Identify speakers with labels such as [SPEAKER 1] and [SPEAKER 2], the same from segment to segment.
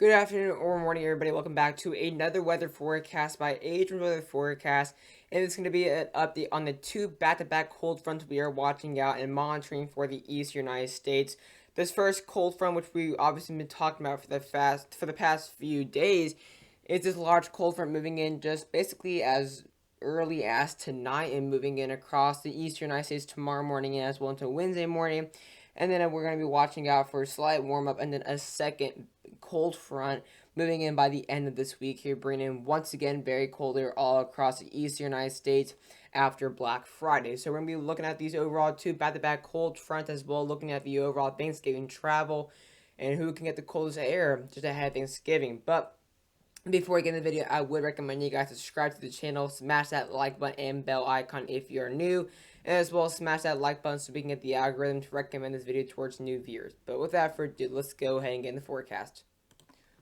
[SPEAKER 1] Good afternoon or morning, everybody. Welcome back to another weather forecast by Adrian Weather Forecast. And it's going to be an update on the two back-to-back cold fronts we are watching out and monitoring for the eastern United States. This first cold front, which we obviously been talking about for the past few days, is this large cold front moving in just basically as early as tonight and moving in across the eastern United States tomorrow morning and as well into Wednesday morning. And then we're going to be watching out for a slight warm up and then a second cold front moving in by the end of this week here, bringing once again very cold air all across the eastern United States after Black Friday. So we're going to be looking at these overall two back-to-back cold fronts as well, looking at the overall Thanksgiving travel and who can get the coldest air just ahead of Thanksgiving. But before we get in the video, I would recommend you guys subscribe to the channel, smash that like button and bell icon if you are new, and as well smash that like button so we can get the algorithm to recommend this video towards new viewers. But without further ado, let's go ahead and get in the forecast.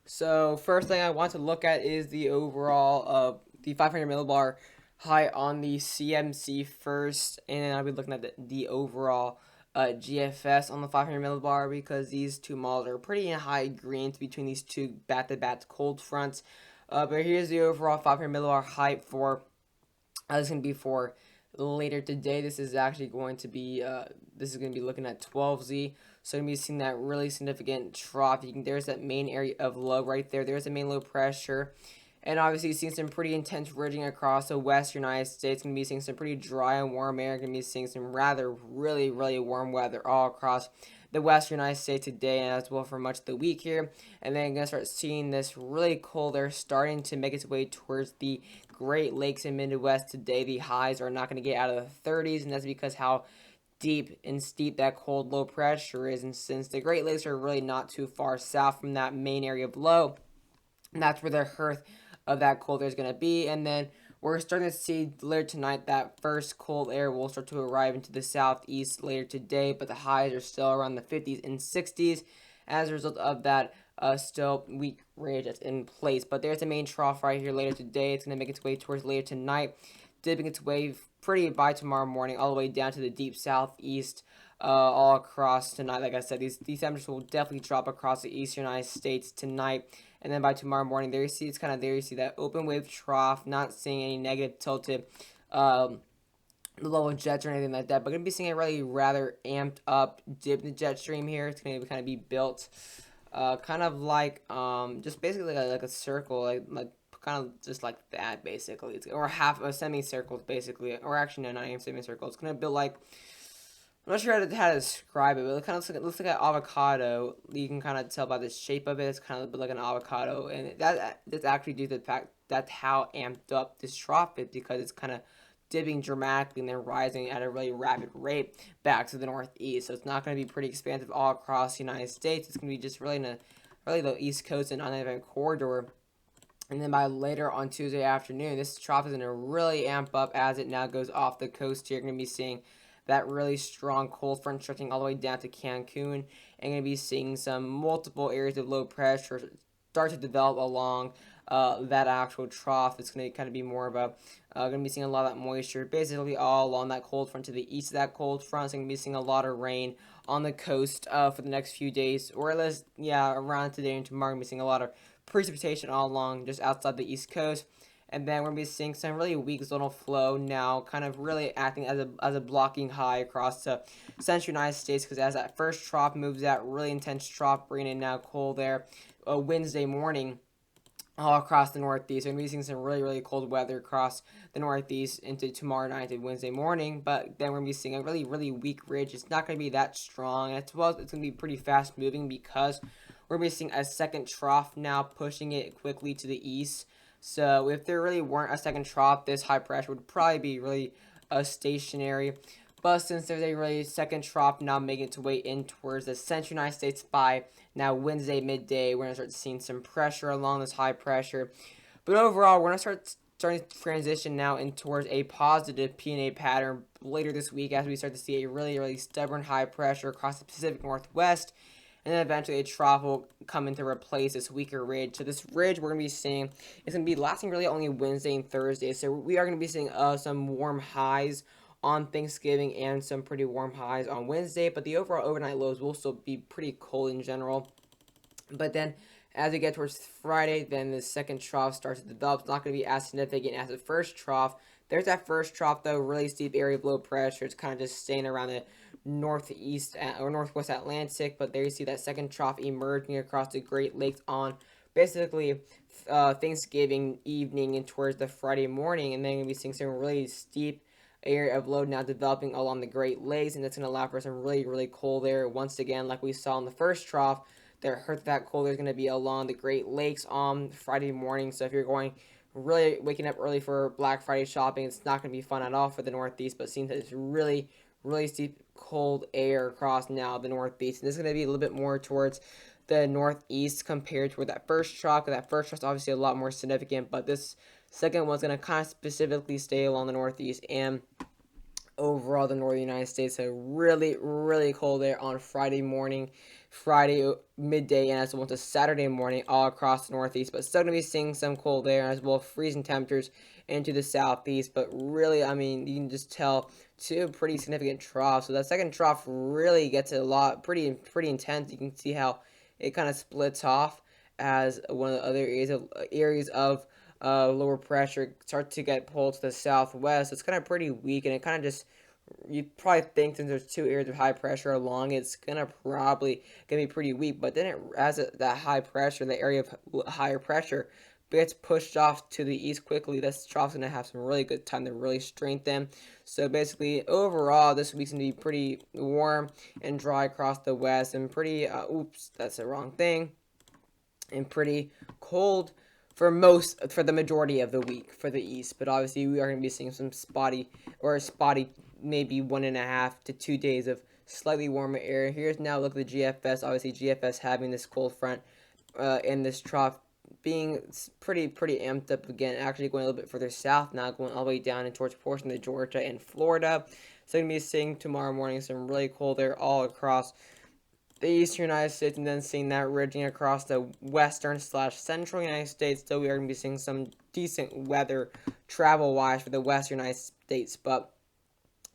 [SPEAKER 1] So first thing I want to look at is the overall the 500 millibar high on the CMC first, and then I'll be looking at the overall GFS on the 500 millibar because these two models are pretty in high greens between these two back-to-back cold fronts. But here's the overall 500 millibar height for this is gonna be for later today. This is actually going to be looking at 12Z. So you're gonna be seeing that really significant trough. There's that main area of low right there. There's the main low pressure. And obviously seeing some pretty intense ridging across the western United States. Gonna be seeing some pretty dry and warm air. Gonna be seeing some rather really warm weather all across the western United States today and as well for much of the week here. And then gonna start seeing this really cold air starting to make its way towards the Great Lakes and Midwest today. The highs are not going to get out of the 30s, and that's because how deep and steep that cold low pressure is. And since the Great Lakes are really not too far south from that main area of low, and that's where the hearth of that cold air is going to be. And then we're starting to see later tonight that first cold air will start to arrive into the southeast later today, but the highs are still around the 50s and 60s as a result of that still weak range that's in place. But there's a main trough right here later today. It's going to make its way towards later tonight, dipping its way pretty by tomorrow morning, all the way down to the deep southeast, all across tonight. Like I said, these temperatures will definitely drop across the eastern United States tonight. And then by tomorrow morning, there you see it's kind of there. You see that open wave trough, not seeing any negative tilted low jets or anything like that. But going to be seeing a really rather amped up dip in the jet stream here. It's going to kind of be built kind of like just basically like a circle, like kind of just like that basically. Or half a semicircle basically, or actually no, not even semicircle. It's gonna build like I'm not sure how to describe it, but it kind of looks like an avocado. You can kind of tell by the shape of it. It's kind of like an avocado, and that's actually due to the fact that's how amped up this trough is because it's kind of dipping dramatically and then rising at a really rapid rate back to the northeast. So it's not going to be pretty expansive all across the United States. It's going to be just really the East Coast and uneven corridor. And then by later on Tuesday afternoon, this trough is going to really amp up as it now goes off the coast here. You're going to be seeing that really strong cold front stretching all the way down to Cancun. And going to be seeing some multiple areas of low pressure start to develop along that actual trough. It's going to kind of be more of a going to be seeing a lot of that moisture basically all along that cold front to the east of that cold front. So going to be seeing a lot of rain on the coast for the next few days, or at least around today and tomorrow. Going to be seeing a lot of precipitation all along just outside the east coast. And then we're going to be seeing some really weak zonal flow now, kind of really acting as a blocking high across the central United States, because as that first trough moves out, really intense trough, bringing in now cold air Wednesday morning all across the northeast. We're going to be seeing some really cold weather across the northeast into tomorrow night and Wednesday morning. But then we're going to be seeing a really weak ridge. It's not going to be that strong. As well, it's going to be pretty fast moving because we're going to be seeing a second trough now pushing it quickly to the east. So if there really weren't a second trough, this high pressure would probably be really stationary. But since there's a really second trough now making its way in towards the central United States by now Wednesday midday, we're going to start seeing some pressure along this high pressure. But overall, we're going to starting to transition now in towards a positive PNA pattern later this week as we start to see a really stubborn high pressure across the Pacific Northwest. And then eventually a trough will come in to replace this weaker ridge. So this ridge we're going to be seeing is going to be lasting really only Wednesday and Thursday. So we are going to be seeing some warm highs on Thanksgiving and some pretty warm highs on Wednesday. But the overall overnight lows will still be pretty cold in general. But then As we get towards Friday, then the second trough starts to develop. It's not going to be as significant as the first trough. There's that first trough, though, really steep area of low pressure. It's kind of just staying around the northeast or northwest Atlantic. But there you see that second trough emerging across the Great Lakes on basically Thanksgiving evening and towards the Friday morning. And then you'll be seeing some really steep area of low now developing along the Great Lakes. And that's going to allow for some really, really cold air. Once again, like we saw in the first trough, that cold air is going to be along the Great Lakes on Friday morning. So if you're going really waking up early for Black Friday shopping, it's not going to be fun at all for the Northeast. But it seems that it's really, really steep cold air across now the Northeast. And this is going to be a little bit more towards the Northeast compared to that first trough. That first trough is obviously a lot more significant, but this second one's going to kind of specifically stay along the Northeast and overall the northern United States. So really, really cold air on Friday morning, Friday midday, and as well as Saturday morning all across the Northeast. But still going to be seeing some cold air as well, freezing temperatures into the Southeast. But really, I mean, you can just tell two pretty significant troughs. So that second trough really gets a lot, pretty intense. You can see how it kind of splits off as one of the other areas of lower pressure start to get pulled to the southwest. It's kind of pretty weak, and it kind of just, you probably think since there's two areas of high pressure along, it's gonna be pretty weak. But then that high pressure, the area of higher pressure, gets pushed off to the east quickly. This trough's gonna have some really good time to really strengthen. So basically, overall, this week's gonna be pretty warm and dry across the west, and pretty oops, that's the wrong thing, and pretty cold for the majority of the week for the east. But obviously we are going to be seeing some spotty maybe 1.5 to 2 days of slightly warmer air. Here's now look at the GFS. Obviously GFS having this cold front in this trough being pretty amped up again, actually going a little bit further south now, going all the way down and towards portions of Georgia and Florida. So I'm going to be seeing tomorrow morning some really cold air all across the eastern United States, and then seeing that ridging across the western/central United States. So we are going to be seeing some decent weather travel-wise for the western United States. But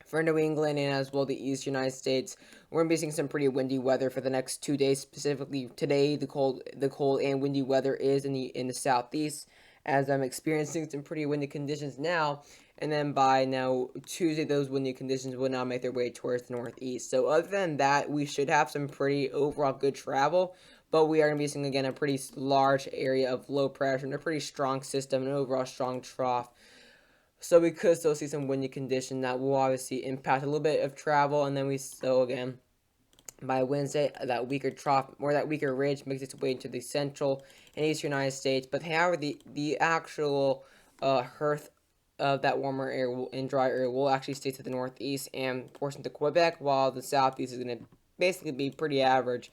[SPEAKER 1] for New England and as well the eastern United States, we're going to be seeing some pretty windy weather for the next 2 days. Specifically today, the cold and windy weather is in the southeast, as I'm experiencing some pretty windy conditions now. And then by now Tuesday, those windy conditions will now make their way towards the northeast. So other than that, we should have some pretty overall good travel. But we are going to be seeing again a pretty large area of low pressure and a pretty strong system and overall strong trough. So we could still see some windy condition that will obviously impact a little bit of travel. And then we still again, by Wednesday, that weaker trough or that weaker ridge makes its way into the central and eastern United States. But however, the actual hearth of that warmer air and dry air will actually stay to the northeast and portions of Quebec, while the southeast is going to basically be pretty average.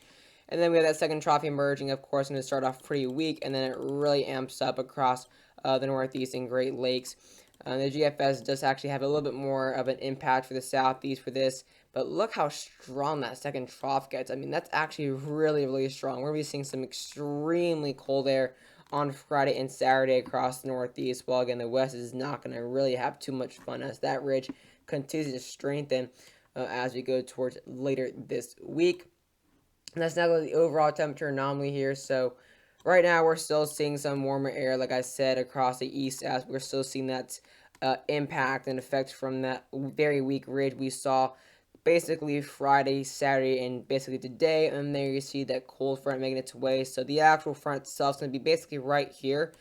[SPEAKER 1] And then we have that second trough emerging, of course, going to start off pretty weak, and then it really amps up across the northeast and Great Lakes. The GFS does actually have a little bit more of an impact for the southeast for this, but look how strong that second trough gets. I mean, that's actually really, really strong. We're going to be seeing some extremely cold air on Friday and Saturday across the northeast, while again the west is not going to really have too much fun as that ridge continues to strengthen as we go towards later this week. And that's now the overall temperature anomaly here. So right now we're still seeing some warmer air, like I said, across the east, as we're still seeing that impact and effects from that very weak ridge we saw basically Friday, Saturday, and basically today. And there you see that cold front making its way. So the actual front itself is going to be basically right here.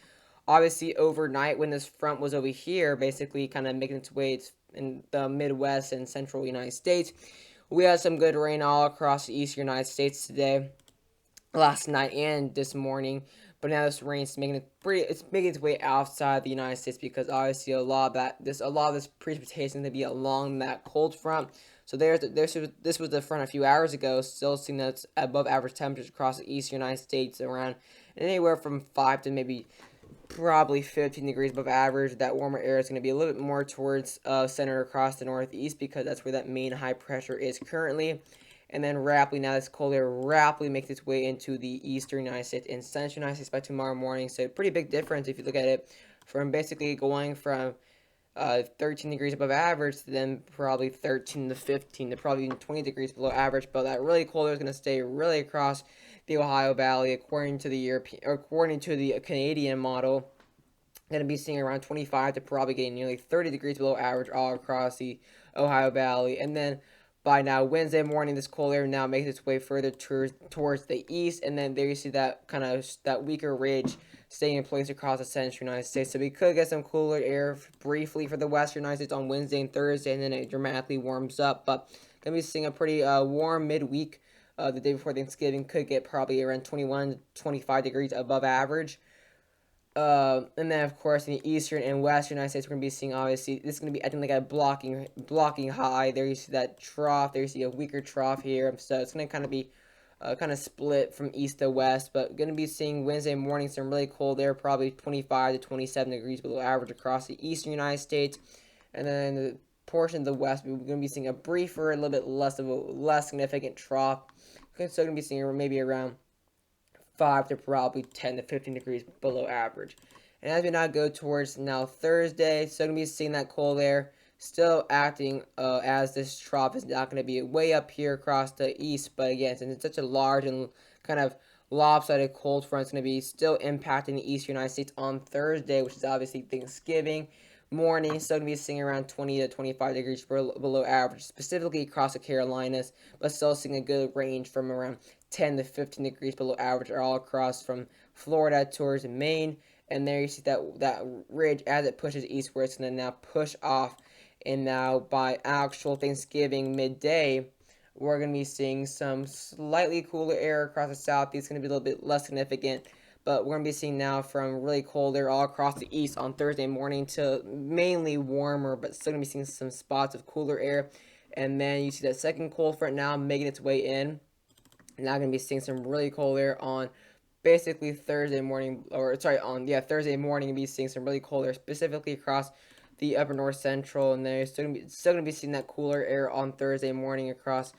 [SPEAKER 1] Obviously overnight when this front was over here, basically kind of making its way in the Midwest and central United States, we had some good rain all across the eastern United States today, last night and this morning. But now this rain is making its way outside the United States, because obviously a lot of this precipitation is going to be along that cold front. So this was the front a few hours ago, still seeing that's above average temperatures across the eastern United States, around anywhere from 5 to maybe probably 15 degrees above average. That warmer air is going to be a little bit more towards center across the northeast, because that's where that main high pressure is currently. And then rapidly, now this cold air rapidly makes its way into the eastern United States and central United States by tomorrow morning. So pretty big difference if you look at it, from basically going from 13 degrees above average to then probably 13 to 15 to probably even 20 degrees below average. But that really cold air is going to stay really across the Ohio Valley, according to the European, or according to the Canadian model, going to be seeing around 25 to probably getting nearly 30 degrees below average all across the Ohio Valley. And then by now Wednesday morning, this cold air now makes its way further towards the east, and then there you see that kind of that weaker ridge staying in place across the central United States. So we could get some cooler air briefly for the western United States on Wednesday and Thursday, and then it dramatically warms up. But gonna be seeing a pretty warm midweek. The day before Thanksgiving could get probably around 21 to 25 degrees above average. And then of course in the eastern and western United States, we're gonna be seeing obviously this is gonna be acting like a blocking high. There you see that trough. There you see a weaker trough here. So it's gonna kind of be kind of split from east to west. But gonna be seeing Wednesday morning some really cold air, probably 25 to 27 degrees below average across the eastern United States, and then the portion of the west we're gonna be seeing a briefer, a little bit less significant trough. So gonna be seeing maybe around 5 to probably 10 to 15 degrees below average. And as we now go towards now Thursday, so going to be seeing that cold air still acting as this trough is not going to be way up here across the east. But again, since it's such a large and kind of lopsided cold front, it's going to be still impacting the eastern United States on Thursday, which is obviously Thanksgiving morning. So going to be seeing around 20 to 25 degrees below average, specifically across the Carolinas, but still seeing a good range from around 10 to 15 degrees below average all across from Florida towards Maine. And there you see that ridge as it pushes eastward. It's going to now push off. And now by actual Thanksgiving midday, we're going to be seeing some slightly cooler air across the southeast. It's going to be a little bit less significant. But we're going to be seeing now from really cold air all across the east on Thursday morning to mainly warmer, but still going to be seeing some spots of cooler air. And then you see that second cold front now making its way in. Now going to be seeing some really cold air on basically Thursday morning, Thursday morning, be seeing some really cold air specifically across the upper north central, and then still gonna be seeing that cooler air on Thursday morning across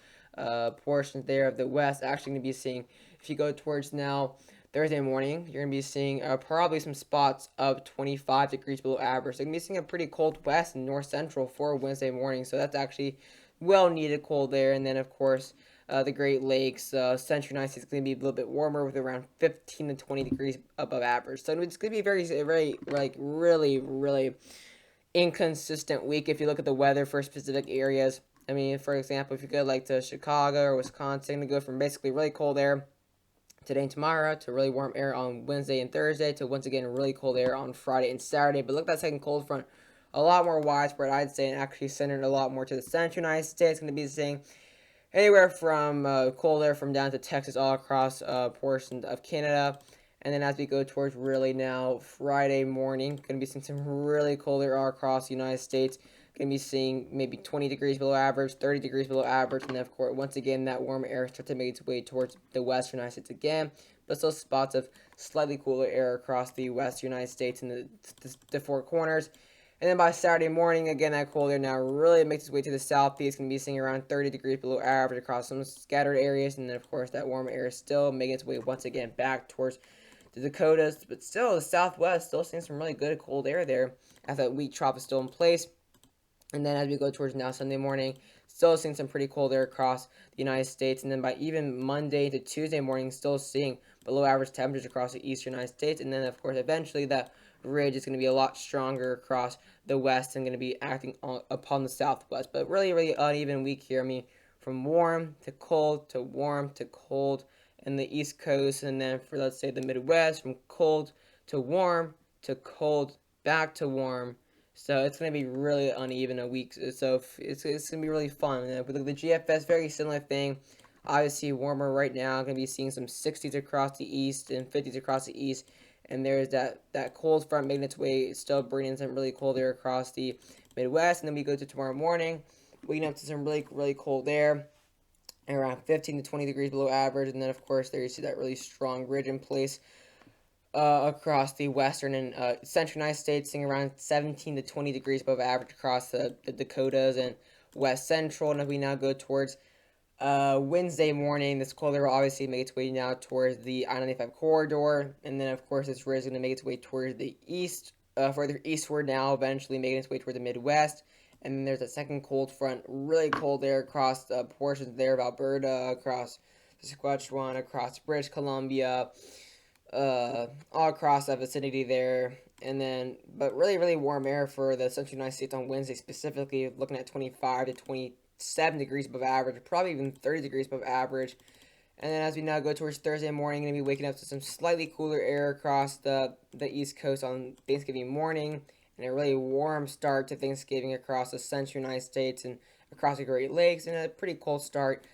[SPEAKER 1] portions there of the west. Actually gonna be seeing, if you go towards now Thursday morning, you're gonna be seeing probably some spots of 25 degrees below average. So you're gonna be seeing a pretty cold west and north central for Wednesday morning. So that's actually well needed cold air. And then of course the Great Lakes, Central United States is going to be a little bit warmer with around 15 to 20 degrees above average. So it's going to be very, like really inconsistent week if you look at the weather for specific areas. I mean, for example, if you go like to Chicago or Wisconsin, to go from basically really cold air today and tomorrow to really warm air on Wednesday and Thursday to once again really cold air on Friday and Saturday. But look at that second cold front, a lot more widespread, I'd say, and actually centered a lot more to the Central United States. Going to be seeing anywhere from cold air from down to Texas, all across portions of Canada. And then as we go towards really now Friday morning, going to be seeing some really cold air all across the United States. Going to be seeing maybe 20 degrees below average, 30 degrees below average, and then of course once again that warm air starts to make its way towards the western United States again. But still spots of slightly cooler air across the western United States and the four corners. And then by Saturday morning, again, that cold air now really makes its way to the southeast. Going to be seeing around 30 degrees below average across some scattered areas. And then, of course, that warm air is still making its way once again back towards the Dakotas. But still, the southwest still seeing some really good cold air there as that weak trough is still in place. And then as we go towards now Sunday morning, still seeing some pretty cold air across the United States. And then by even Monday to Tuesday morning, still seeing below average temperatures across the eastern United States. And then, of course, eventually that ridge is going to be a lot stronger across the west and going to be acting upon the southwest. But really uneven week here. I mean, from warm to cold to warm to cold in the east coast, and then for, let's say, the Midwest, from cold to warm to cold back to warm. So it's going to be really uneven a week. So it's going to be really fun. And with the GFS, very similar thing. Obviously warmer right now. Going to be seeing some 60s across the east and 50s across the east. And there's that cold front making its way, still bringing some really cold air across the Midwest. And then we go to tomorrow morning, waking up to some really cold air, around 15 to 20 degrees below average. And then, of course, there you see that really strong ridge in place across the western and central United States, seeing around 17 to 20 degrees above average across the Dakotas and west central. And if we now go towards Wednesday morning, this cold air will obviously make its way now towards the I-95 corridor, and then of course this ridge is going to make its way towards the east, further eastward now, eventually making its way toward the Midwest. And then there's a second cold front, really cold air across portions there of Alberta, across Saskatchewan, across British Columbia, all across that vicinity there. And then, but really, really warm air for the central United States on Wednesday, specifically looking at 25 to 27 degrees above average, probably even 30 degrees above average. And then as we now go towards Thursday morning, going to be waking up to some slightly cooler air across the East Coast on Thanksgiving morning, and a really warm start to Thanksgiving across the central United States and across the Great Lakes, and a pretty cold start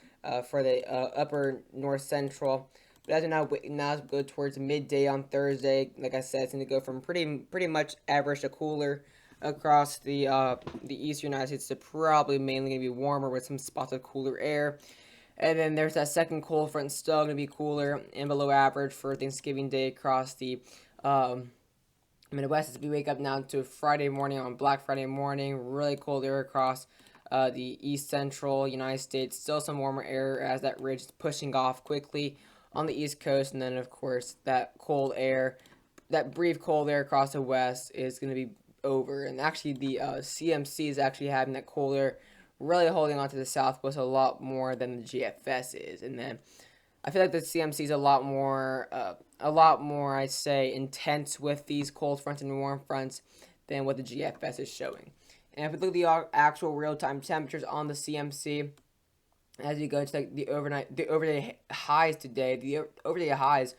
[SPEAKER 1] for the upper north central. But as we now go towards midday on Thursday, like I said, it's going to go from pretty much average to cooler across the eastern United States to probably mainly going to be warmer with some spots of cooler air. And then there's that second cold front still going to be cooler and below average for Thanksgiving Day across the Midwest. As we wake up now to Friday morning on Black Friday morning, really cold air across the east central United States. Still some warmer air as that ridge is pushing off quickly on the east coast. And then, of course, that cold air, that brief cold air across the west is going to be over. And actually, the CMC is actually having that cold air really holding on to the Southwest a lot more than the GFS is. And then I feel like the CMC is a lot more, I'd say, intense with these cold fronts and warm fronts than what the GFS is showing. And if we look at the actual real-time temperatures on the CMC, as you go to like the overnight highs today, the overnight highs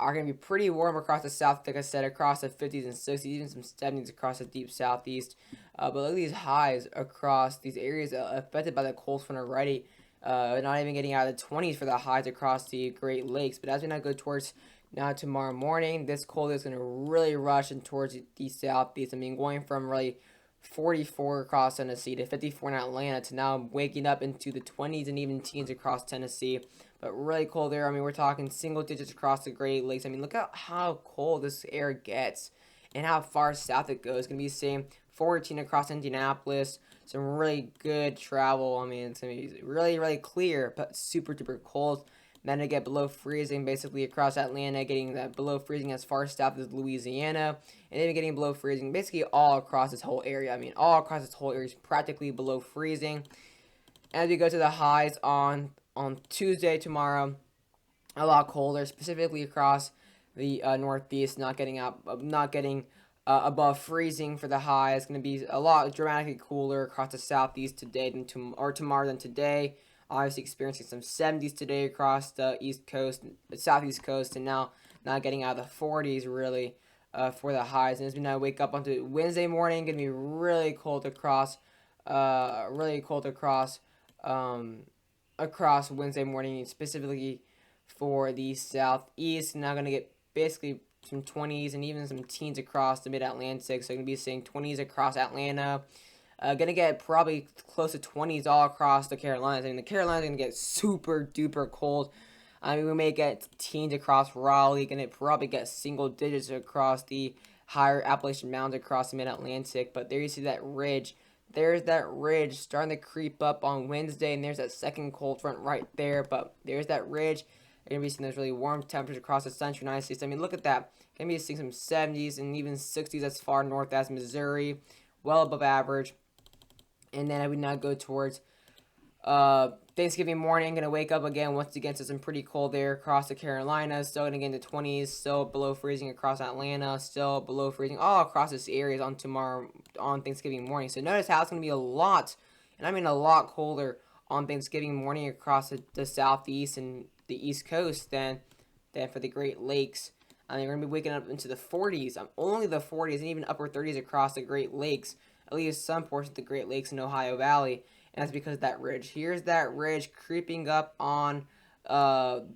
[SPEAKER 1] are going to be pretty warm across the south, like I said, across the 50s and 60s, even some 70s across the deep southeast. But look at these highs across these areas affected by the cold front already. Not even getting out of the 20s for the highs across the Great Lakes. But as we now go towards now tomorrow morning, this cold is going to really rush in towards the southeast. I mean, going from really 44 across Tennessee to 54 in Atlanta to now waking up into the 20s and even teens across Tennessee. But really cold air. I mean, we're talking single digits across the Great Lakes. I mean, look at how cold this air gets and how far south it goes. It's going to be the same 14 across Indianapolis. Some really good travel. I mean, it's going to be really, really clear, but super duper cold. Then to get below freezing basically across Atlanta, getting that below freezing as far south as Louisiana, and then getting below freezing basically all across this whole area. I mean, all across this whole area is practically below freezing. As we go to the highs on Tuesday tomorrow, a lot colder, specifically across the Northeast, not getting above freezing for the high. It's going to be a lot dramatically cooler across the Southeast today tomorrow than today. Obviously experiencing some 70s today across the East Coast, Southeast Coast, and now not getting out of the 40s really for the highs. And as we now wake up onto Wednesday morning, going to be really cold across, across Wednesday morning, specifically for the Southeast. Now going to get basically some 20s and even some teens across the Mid-Atlantic. So going to be seeing 20s across Atlanta. Gonna get probably close to 20s all across the Carolinas. I mean, the Carolinas are gonna get super duper cold. I mean, we may get teens across Raleigh. Gonna probably get single digits across the higher Appalachian Mountains across the Mid-Atlantic. But there you see that ridge. There's that ridge starting to creep up on Wednesday, and there's that second cold front right there. But there's that ridge. You're gonna be seeing those really warm temperatures across the central United States. I mean, look at that. Gonna be seeing some 70s and even 60s as far north as Missouri, well above average. And then I would now go towards Thanksgiving morning. Going to wake up again once again to some pretty cold air across the Carolinas. Still going to get into 20s. Still below freezing across Atlanta. Still below freezing all across this area on Thanksgiving morning. So notice how it's going to be a lot, and I mean a lot colder on Thanksgiving morning across the Southeast and the East Coast than for the Great Lakes. I mean, we're going to be waking up into the 40s. Only the 40s and even upper 30s across the Great Lakes. At least some portions of the Great Lakes and Ohio Valley, and that's because of that ridge. Here's that ridge creeping up on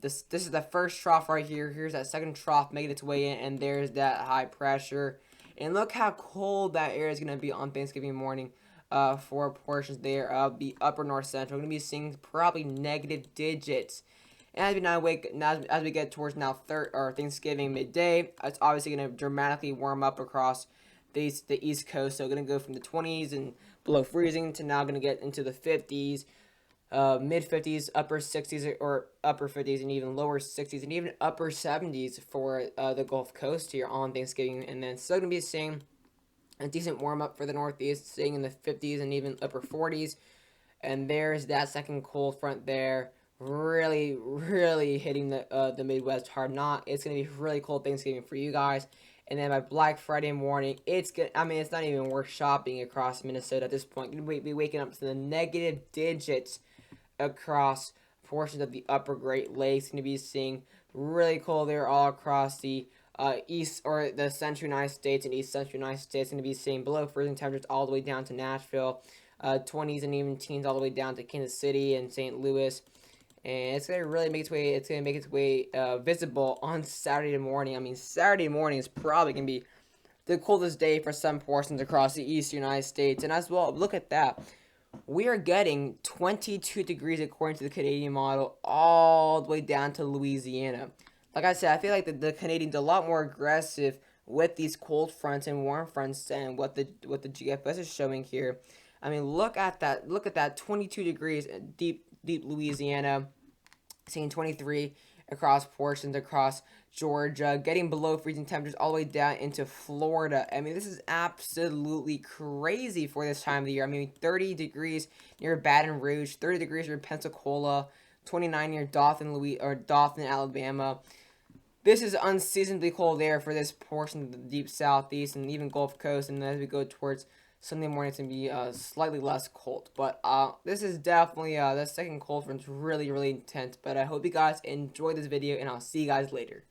[SPEAKER 1] this is the first trough right here. Here's that second trough making its way in, and there's that high pressure. And look how cold that area is going to be on Thanksgiving morning for portions there of the upper north central. We're going to be seeing probably negative digits. And as we get towards Thanksgiving midday, it's obviously going to dramatically warm up across the East Coast. So going to go from the 20s and below freezing to now going to get into the 50s, mid 50s, upper 60s or upper 50s, and even lower 60s and even upper 70s for the Gulf Coast here on Thanksgiving. And then still going to be seeing a decent warm up for the Northeast, staying in the 50s and even upper 40s. And there's that second cold front there really hitting the Midwest hard. Not it's gonna be really cold Thanksgiving for you guys. And then by Black Friday morning, it's good. I mean, it's not even worth shopping across Minnesota at this point. You'd be waking up to the negative digits across portions of the upper Great Lakes. Going to be seeing really cold there all across the east or the central United States and east central United States. Going to be seeing below freezing temperatures all the way down to Nashville, 20s and even teens all the way down to Kansas City and St. Louis. And it's gonna really make its way. It's gonna make its way visible on Saturday morning. I mean, Saturday morning is probably gonna be the coldest day for some portions across the eastern United States. And as well, look at that. We are getting 22 degrees according to the Canadian model, all the way down to Louisiana. Like I said, I feel like the Canadians are a lot more aggressive with these cold fronts and warm fronts than what the GFS is showing here. I mean, look at that. Look at that. 22 degrees deep Louisiana, seeing 23 across portions across Georgia, getting below freezing temperatures all the way down into Florida. I mean, this is absolutely crazy for this time of the year. I mean, 30 degrees near Baton Rouge, 30 degrees near Pensacola, 29 near Dothan, Alabama. This is unseasonably cold air for this portion of the deep southeast and even Gulf Coast. And as we go towards Sunday morning, it's going to be slightly less cold. But this is definitely, the second cold front's really intense. But I hope you guys enjoyed this video, and I'll see you guys later.